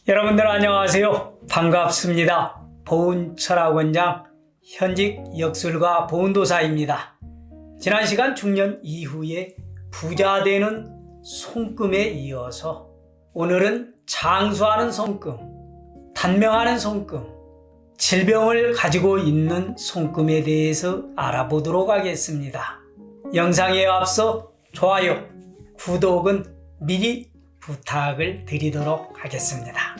여러분들 안녕하세요. 반갑습니다. 보훈철학원장 현직 역술가 보훈도사입니다. 지난 시간 중년 이후에 부자 되는 손금에 이어서 오늘은 장수하는 손금, 단명하는 손금, 질병을 가지고 있는 손금에 대해서 알아보도록 하겠습니다. 영상에 앞서 좋아요, 구독은 미리 부탁을 드리도록 하겠습니다.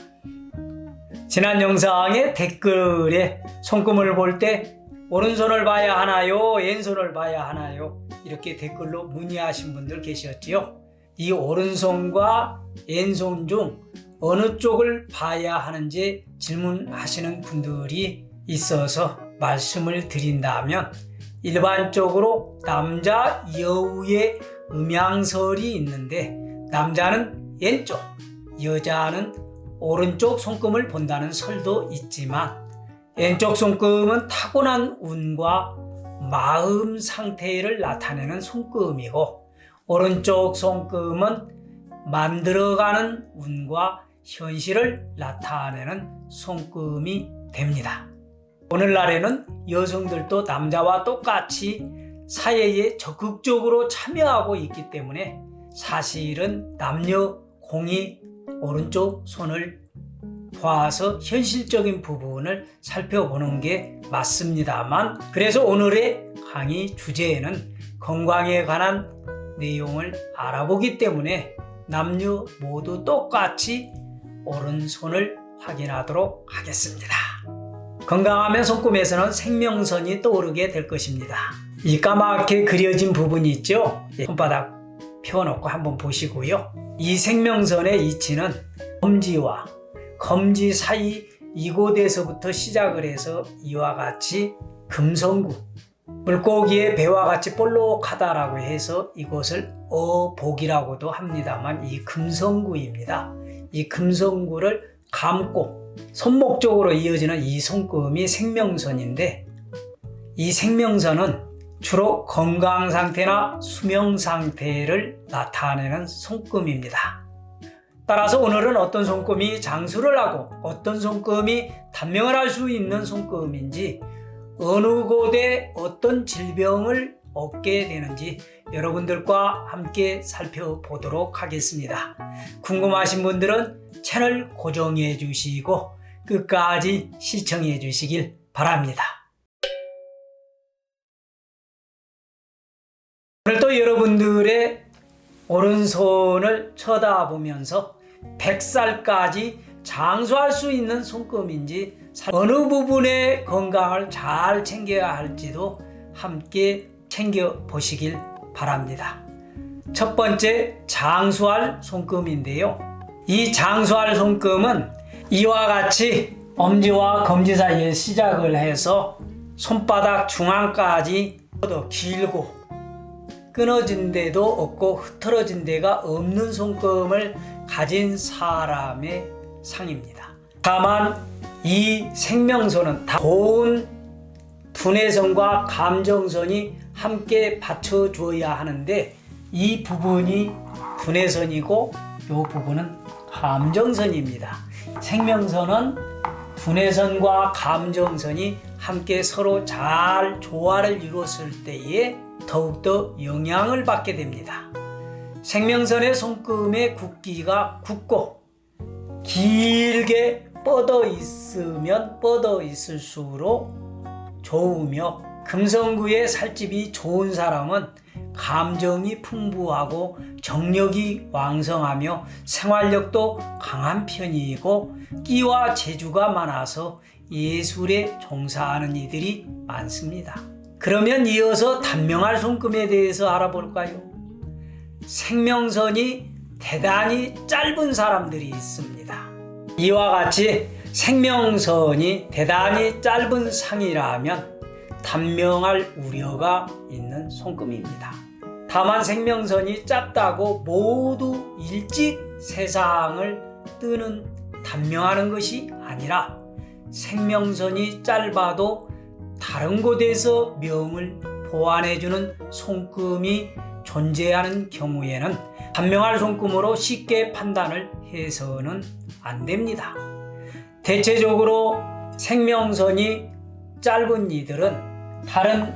지난 영상의 댓글에 손금을 볼 때 오른손을 봐야 하나요? 왼손을 봐야 하나요? 이렇게 댓글로 문의하신 분들 계셨지요. 이 오른손과 왼손 중 어느 쪽을 봐야 하는지 질문하시는 분들이 있어서 말씀을 드린다면, 일반적으로 남자 여우의 음양설이 있는데 남자는 왼쪽, 여자는 오른쪽 손금을 본다는 설도 있지만, 왼쪽 손금은 타고난 운과 마음 상태를 나타내는 손금이고, 오른쪽 손금은 만들어가는 운과 현실을 나타내는 손금이 됩니다. 오늘날에는 여성들도 남자와 똑같이 사회에 적극적으로 참여하고 있기 때문에 사실은 남녀 공이 오른쪽 손을 봐서 현실적인 부분을 살펴보는 게 맞습니다만, 그래서 오늘의 강의 주제에는 건강에 관한 내용을 알아보기 때문에 남녀 모두 똑같이 오른손을 확인하도록 하겠습니다. 건강하면 손금에서는 생명선이 떠오르게 될 것입니다. 이 까맣게 그려진 부분이 있죠? 손바닥 펴놓고 한번 보시고요. 이 생명선의 위치는 검지와 검지 사이 이곳에서부터 시작을 해서 이와 같이 금성구, 물고기의 배와 같이 볼록하다라고 해서 이곳을 어복이라고도 합니다만, 이 금성구입니다. 이 금성구를 감고 손목 쪽으로 이어지는 이 손금이 생명선인데, 이 생명선은 주로 건강 상태나 수명 상태를 나타내는 손금입니다. 따라서 오늘은 어떤 손금이 장수를 하고 어떤 손금이 단명을 할 수 있는 손금인지, 어느 곳에 어떤 질병을 얻게 되는지 여러분들과 함께 살펴보도록 하겠습니다. 궁금하신 분들은 채널 고정해 주시고 끝까지 시청해 주시길 바랍니다. 오늘도 여러분들의 오른손을 쳐다보면서 100살까지 장수할 수 있는 손금인지, 어느 부분의 건강을 잘 챙겨야 할지도 함께 챙겨보시길 바랍니다. 첫 번째, 장수할 손금인데요. 이 장수할 손금은 이와 같이 엄지와 검지 사이에 시작을 해서 손바닥 중앙까지 더 길고 끊어진 데도 없고 흐트러진 데가 없는 손금을 가진 사람의 상입니다. 다만 이 생명선은 고운 두뇌선과 감정선이 함께 받쳐줘야 하는데, 이 부분이 두뇌선이고 이 부분은 감정선입니다. 생명선은 두뇌선과 감정선이 함께 서로 잘 조화를 이뤘을 때에 더욱더 영향을 받게 됩니다. 생명선의 손금의 굵기가 굵고 길게 뻗어 있으면 뻗어 있을수록 좋으며, 금성구의 살집이 좋은 사람은 감정이 풍부하고 정력이 왕성하며 생활력도 강한 편이고 끼와 재주가 많아서 예술에 종사하는 이들이 많습니다. 그러면 이어서 단명할 손금에 대해서 알아볼까요? 생명선이 대단히 짧은 사람들이 있습니다. 이와 같이 생명선이 대단히 짧은 상이라면 단명할 우려가 있는 손금입니다. 다만 생명선이 짧다고 모두 일찍 세상을 뜨는 단명하는 것이 아니라, 생명선이 짧아도 다른 곳에서 명을 보완해주는 손금이 존재하는 경우에는 단명할 손금으로 쉽게 판단을 해서는 안 됩니다. 대체적으로 생명선이 짧은 이들은 다른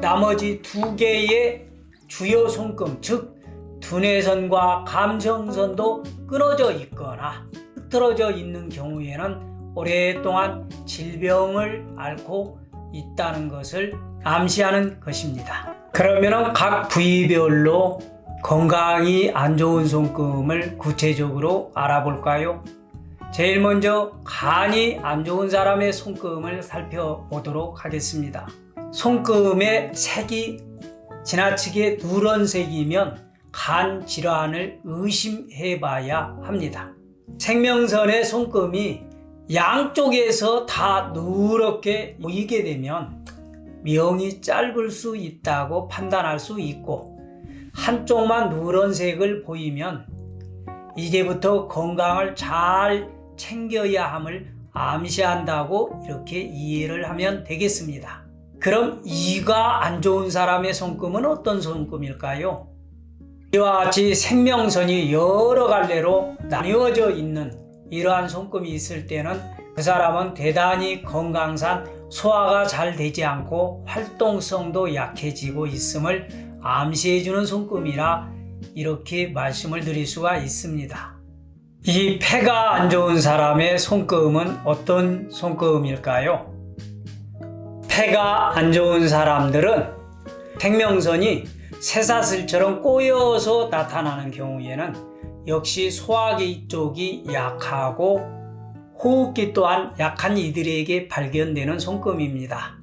나머지 두 개의 주요 손금, 즉 두뇌선과 감정선도 끊어져 있거나 흐트러져 있는 경우에는 오랫동안 질병을 앓고 있다는 것을 암시하는 것입니다. 그러면 각 부위별로 건강이 안 좋은 손금을 구체적으로 알아볼까요? 제일 먼저 간이 안 좋은 사람의 손금을 살펴보도록 하겠습니다. 손금의 색이 지나치게 누런색이면 간 질환을 의심해 봐야 합니다. 생명선의 손금이 양쪽에서 다 누렇게 보이게 되면 명이 짧을 수 있다고 판단할 수 있고, 한쪽만 누런색을 보이면 이제부터 건강을 잘 챙겨야 함을 암시한다고 이렇게 이해를 하면 되겠습니다. 그럼 이가 안 좋은 사람의 손금은 어떤 손금일까요? 이와 같이 생명선이 여러 갈래로 나뉘어져 있는 이러한 손금이 있을 때는 그 사람은 대단히 건강상 소화가 잘 되지 않고 활동성도 약해지고 있음을 암시해주는 손금이라 이렇게 말씀을 드릴 수가 있습니다. 이 폐가 안 좋은 사람의 손금은 어떤 손금일까요? 폐가 안 좋은 사람들은 생명선이 쇠사슬처럼 꼬여서 나타나는 경우에는 역시 소화기 쪽이 약하고 호흡기 또한 약한 이들에게 발견되는 손금입니다.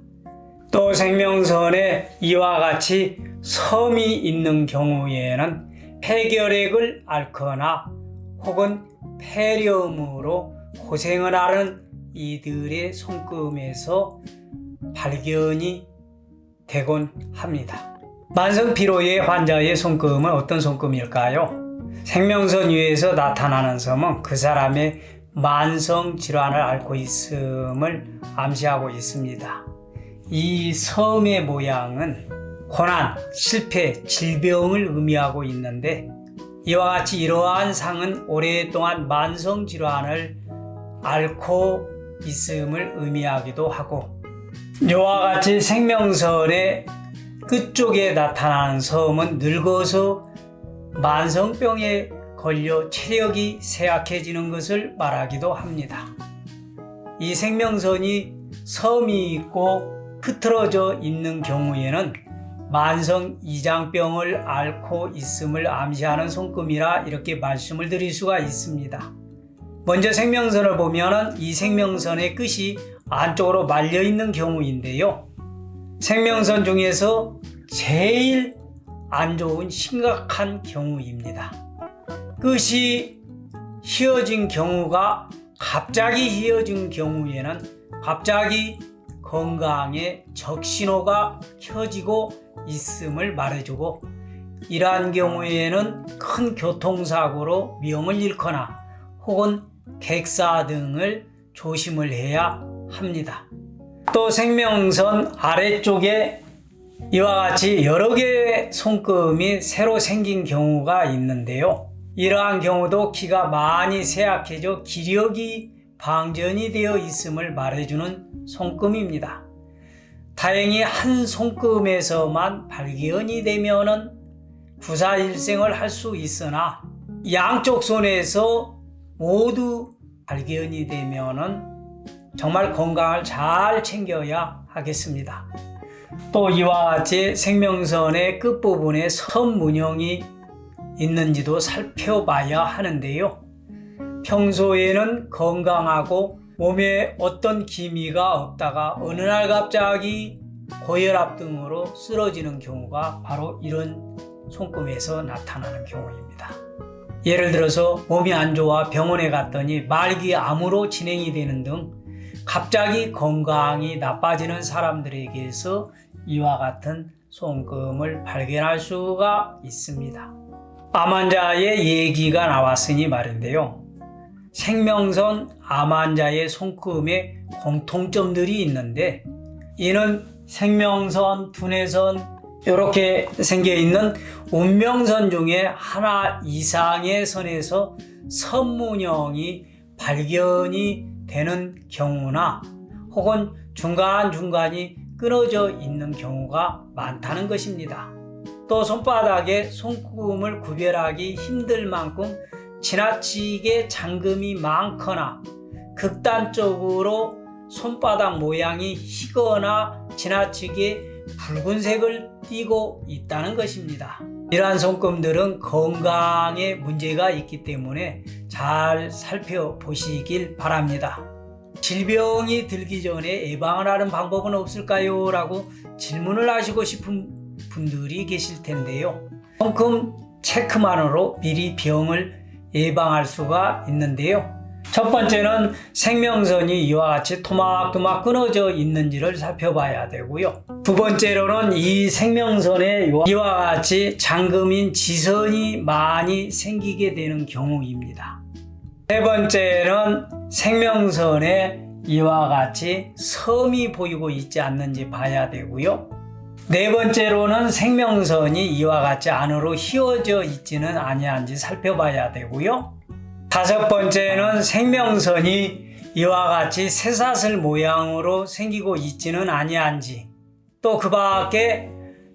또 생명선에 이와 같이 섬이 있는 경우에는 폐결핵을 앓거나 혹은 폐렴으로 고생을 하는 이들의 손금에서 발견이 되곤 합니다. 만성피로의 환자의 손금은 어떤 손금일까요? 생명선 위에서 나타나는 섬은 그 사람의 만성 질환을 앓고 있음을 암시하고 있습니다. 이 섬의 모양은 고난, 실패, 질병을 의미하고 있는데, 이와 같이 이러한 상은 오랫동안 만성 질환을 앓고 있음을 의미하기도 하고, 이와 같이 생명선의 끝쪽에 나타나는 섬은 늙어서 만성병에 걸려 체력이 쇠약해지는 것을 말하기도 합니다. 이 생명선이 섬이 있고 흐트러져 있는 경우에는 만성 이장병을 앓고 있음을 암시하는 손금이라 이렇게 말씀을 드릴 수가 있습니다. 먼저 생명선을 보면 이 생명선의 끝이 안쪽으로 말려 있는 경우인데요. 생명선 중에서 제일 안 좋은 심각한 경우입니다. 끝이 휘어진 경우가 갑자기 휘어진 경우에는 갑자기 건강에 적신호가 켜지고 있음을 말해주고, 이러한 경우에는 큰 교통사고로 명을 잃거나 혹은 객사 등을 조심을 해야 합니다. 또 생명선 아래쪽에 이와 같이 여러 개의 손금이 새로 생긴 경우가 있는데요. 이러한 경우도 기가 많이 쇠약해져 기력이 방전이 되어 있음을 말해주는 손금입니다. 다행히 한 손금에서만 발견이 되면은 구사일생을 할 수 있으나 양쪽 손에서 모두 발견이 되면은 정말 건강을 잘 챙겨야 하겠습니다. 또 이와 같이 생명선의 끝부분에 선 문형이 있는지도 살펴봐야 하는데요. 평소에는 건강하고 몸에 어떤 기미가 없다가 어느 날 갑자기 고혈압 등으로 쓰러지는 경우가 바로 이런 손금에서 나타나는 경우입니다. 예를 들어서 몸이 안 좋아 병원에 갔더니 말기암으로 진행이 되는 등 갑자기 건강이 나빠지는 사람들에게서 이와 같은 손금을 발견할 수가 있습니다. 암 환자의 얘기가 나왔으니 말인데요. 생명선 암 환자의 손금에 공통점들이 있는데, 이는 생명선, 두뇌선 이렇게 생겨있는 운명선 중에 하나 이상의 선에서 선문형이 발견이 되는 경우나 혹은 중간중간이 끊어져 있는 경우가 많다는 것입니다. 또 손바닥에 손금을 구별하기 힘들 만큼 지나치게 잠금이 많거나 극단적으로 손바닥 모양이 희거나 지나치게 붉은색을 띠고 있다는 것입니다. 이러한 손금들은 건강에 문제가 있기 때문에 잘 살펴보시길 바랍니다. 질병이 들기 전에 예방을 하는 방법은 없을까요? 라고 질문을 하시고 싶은 분들이 계실 텐데요. 손금 체크만으로 미리 병을 예방할 수가 있는데요. 첫 번째는 생명선이 이와 같이 토막토막 끊어져 있는지를 살펴봐야 되고요. 두 번째로는 이 생명선에 이와 같이 잠금인 지선이 많이 생기게 되는 경우입니다. 세 번째는 생명선에 이와 같이 섬이 보이고 있지 않는지 봐야 되고요. 네 번째로는 생명선이 이와 같이 안으로 휘어져 있지는 아니한지 살펴봐야 되고요. 다섯 번째는 생명선이 이와 같이 쇠사슬 모양으로 생기고 있지는 아니한지, 또 그 밖에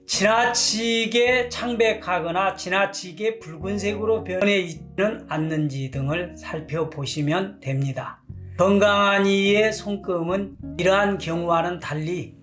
지나치게 창백하거나 지나치게 붉은색으로 변해 있지는 않는지 등을 살펴보시면 됩니다. 건강한 이의 손금은 이러한 경우와는 달리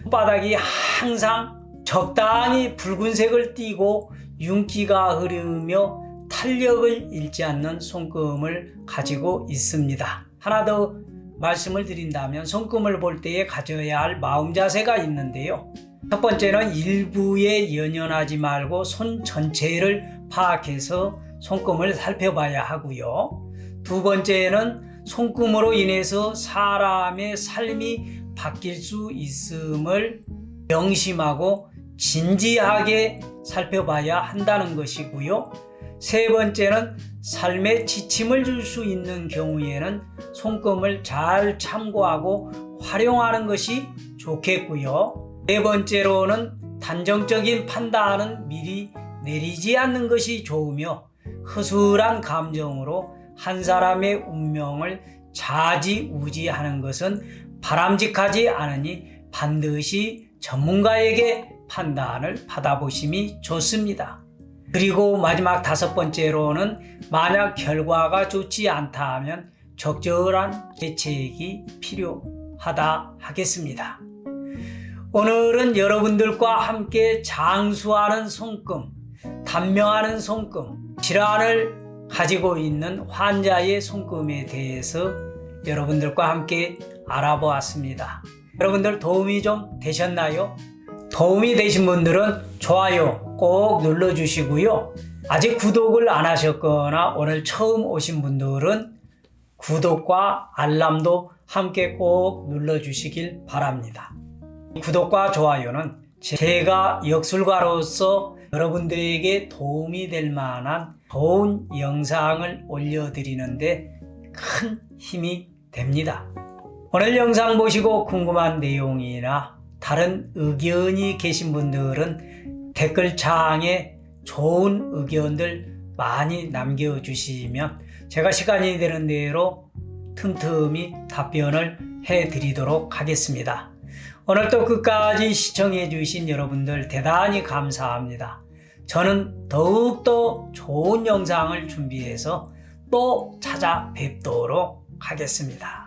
손바닥이 항상 적당히 붉은색을 띠고 윤기가 흐르며 탄력을 잃지 않는 손금을 가지고 있습니다. 하나 더 말씀을 드린다면 손금을 볼 때에 가져야 할 마음 자세가 있는데요. 첫 번째는 일부에 연연하지 말고 손 전체를 파악해서 손금을 살펴봐야 하고요. 두 번째는 손금으로 인해서 사람의 삶이 바뀔 수 있음을 명심하고 진지하게 살펴봐야 한다는 것이고요. 세 번째는 삶에 지침을 줄 수 있는 경우에는 손금을 잘 참고하고 활용하는 것이 좋겠고요. 네 번째로는 단정적인 판단은 미리 내리지 않는 것이 좋으며 허술한 감정으로 한 사람의 운명을 좌지우지하는 것은 바람직하지 않으니 반드시 전문가에게 판단을 받아보심이 좋습니다. 그리고 마지막 다섯 번째로는 만약 결과가 좋지 않다 하면 적절한 대책이 필요하다 하겠습니다. 오늘은 여러분들과 함께 장수하는 손금, 단명하는 손금, 질환을 가지고 있는 환자의 손금에 대해서 여러분들과 함께 알아보았습니다. 여러분들 도움이 좀 되셨나요? 도움이 되신 분들은 좋아요 꼭 눌러주시고요. 아직 구독을 안 하셨거나 오늘 처음 오신 분들은 구독과 알람도 함께 꼭 눌러주시길 바랍니다. 구독과 좋아요는 제가 역술가로서 여러분들에게 도움이 될 만한 좋은 영상을 올려드리는데 큰 힘이 됩니다. 오늘 영상 보시고 궁금한 내용이나 다른 의견이 계신 분들은 댓글창에 좋은 의견들 많이 남겨주시면 제가 시간이 되는 대로 틈틈이 답변을 해드리도록 하겠습니다. 오늘도 끝까지 시청해 주신 여러분들 대단히 감사합니다. 저는 더욱더 좋은 영상을 준비해서 또 찾아뵙도록 하겠습니다.